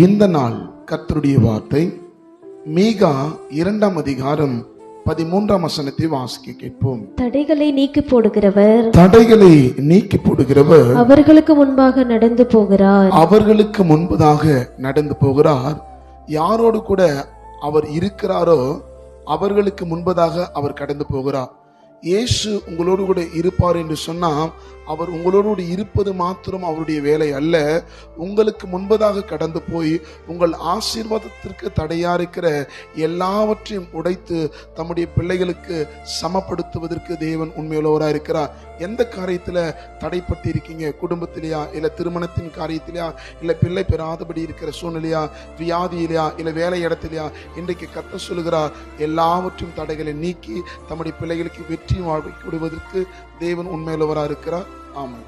இந்த நாள் கர்த்தருடைய வார்த்தை மீகா 2ஆம் அதிகாரம் 13ஆம் வசனத்தை வாசிக்க கேட்போம். தடைகளை நீக்கி போடுகிறவர், தடைகளை நீக்கி போடுகிறவர் அவர்களுக்கு முன்பாக நடந்து போகிறார். அவர்களுக்கு முன்பதாக நடந்து போகிறார். யாரோடு கூட அவர் இருக்கிறாரோ அவர்களுக்கு முன்பதாக அவர் கடந்து போகிறார். இயேசு உங்களோடு கூட இருப்பார் என்று சொன்னால் அவர் உங்களோடு இருப்பது மாத்திரம் அவருடைய வேலை அல்ல, உங்களுக்கு முன்பதாக கடந்து போய் உங்கள் ஆசீர்வாதத்திற்கு தடையா இருக்கிற எல்லாவற்றையும் உடைத்து தம்முடைய பிள்ளைகளுக்கு சமப்படுத்துவதற்கு தேவன் உண்மையுள்ளவராக இருக்கிறார். எந்த காரியத்துல தடைப்பட்டு இருக்கீங்க? குடும்பத்திலையா, இல்ல திருமணத்தின் காரியத்திலையா, இல்ல பிள்ளை பெறாதபடி இருக்கிற சூழ்நிலையா, வியாதியிலையா, இல்ல வேலை இடத்திலையா, இன்றைக்கு கர்த்தர் சொல்லுகிறார் எல்லாவற்றையும் தடைகளை நீக்கி தம்முடைய பிள்ளைகளுக்கு வெற்றி வாழ்க்கை விடுவதற்கு தேவன் உண்மையுள்ளவராக இருக்கிறார். ஆமாம்.